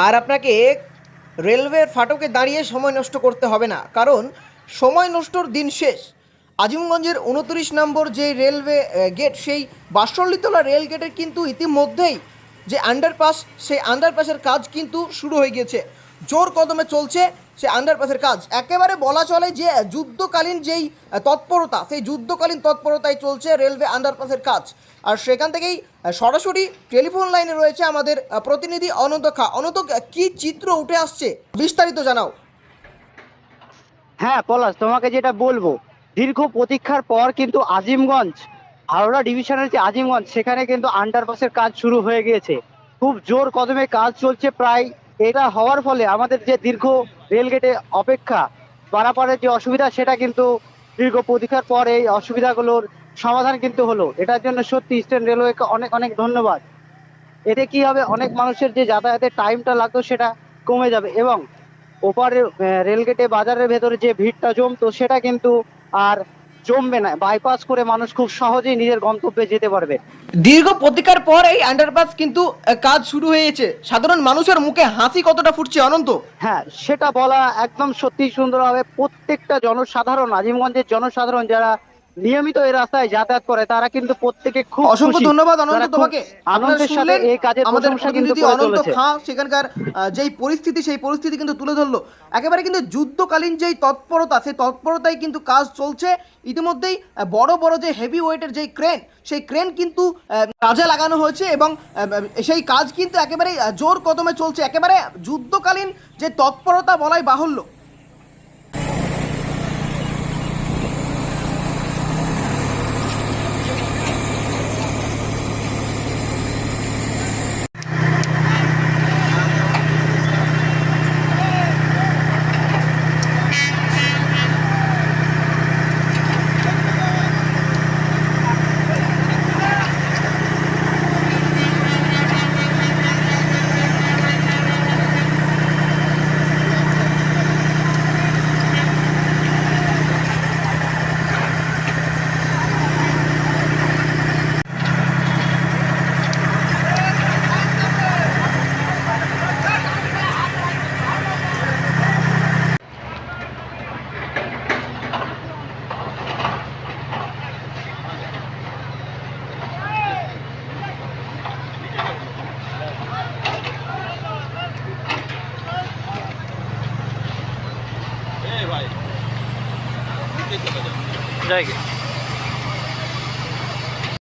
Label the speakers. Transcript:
Speaker 1: আর আপনাকে রেলওয়ের ফাটকে দাঁড়িয়ে সময় নষ্ট করতে হবে না, কারণ সময় নষ্টর দিন শেষ। আজিমগঞ্জের 29 নম্বর যে রেলওয়ে গেট, সেই বাঁশপল্লীতলা রেল গেটের কিন্তু ইতিমধ্যেই যে আন্ডারপাস, সেই আন্ডারপাসের কাজ কিন্তু শুরু হয়ে গিয়েছে। জোর কদমে চলছে সে আন্ডারপাসের কাজ। একেবারে বলা চলে যে যুদ্ধকালীন যেই তৎপরতা, সেই যুদ্ধকালীন তৎপরতায় চলছে রেলওয়ে আন্ডারপাসের কাজ। আর সেখান থেকেই সরাসরি টেলিফোন লাইনে রয়েছে আমাদের প্রতিনিধি অনন্ত খা। অনন্ত, কি চিত্র উঠে আসছে, বিস্তারিত জানাও।
Speaker 2: হ্যাঁ পলাশ, তোমাকে যেটা বলবো, দীর্ঘ প্রতীক্ষার পর কিন্তু আজিমগঞ্জ, হাওড়া ডিভিশনের যে আজিমগঞ্জ, সেখানে কিন্তু আন্ডারপাসের কাজ শুরু হয়ে গিয়েছে। খুব জোর কদমে কাজ চলছে প্রায়। এটা হওয়ার ফলে আমাদের যে দীর্ঘ রেলগেটে অপেক্ষা, পারাপারের যে অসুবিধা, সেটা কিন্তু দীর্ঘ প্রতীক্ষার পর এই অসুবিধাগুলোর সমাধান কিন্তু হলো। এটার জন্য সত্যি ইস্টার্ন রেলওয়েকে অনেক অনেক ধন্যবাদ। এতে কি হবে, অনেক মানুষের যে যাতায়াতের টাইমটা লাগতো সেটা কমে যাবে, এবং ওপারে রেলগেটে বাজারের ভেতরে যে ভিড়টা জমতো সেটা কিন্তু আর জমবে না। বাইপাস করে মানুষ খুব সহজেই নিজের গন্তব্যে যেতে পারবে।
Speaker 1: দীর্ঘ প্রতীক্ষার পর এই আন্ডারপাস কিন্তু কাজ শুরু হয়েছে। সাধারণ মানুষের মুখে হাসি কতটা ফুটছে অনন্ত!
Speaker 2: হ্যাঁ, সেটা বলা একদম সত্যি সুন্দর হবে। প্রত্যেকটা জনসাধারণ, আজিমগঞ্জের জনসাধারণ যারা নিয়মিত এই রাস্তায় যাতায়াত করে, তারা কিন্তু প্রত্যেকে খুব
Speaker 1: অসংখ্য
Speaker 2: খুশি।
Speaker 1: ধন্যবাদ অনন্ত
Speaker 2: তারা খুব
Speaker 1: তোমাকে। আপনারা
Speaker 2: আনন্দের সাথে
Speaker 1: শুনলেন
Speaker 2: এই কাজের
Speaker 1: আমাদের
Speaker 2: প্রশংসা কিন্তু
Speaker 1: প্রতিনিধি
Speaker 2: করে
Speaker 1: অনন্ত
Speaker 2: চলেছে।
Speaker 1: খাঁ সেখানকার যেই পরিস্থিতি, সেই পরিস্থিতি কিন্তু তুলে ধরলো। একেবারে কিন্তু যুদ্ধকালীন যেই তৎপরতা, সেই তৎপরতায় কিন্তু কাজ চলছে। ইতিমধ্যেই বড় বড় যে হেভি ওয়েটের যেই ক্রেন, সেই ক্রেন কিন্তু কাজে লাগানো হয়েছে, এবং সেই কাজ কিন্তু একেবারে জোর কদমে চলছে। একেবারে যুদ্ধকালীন যে তৎপরতা বলাই বাহুল্য।
Speaker 3: जाएगी।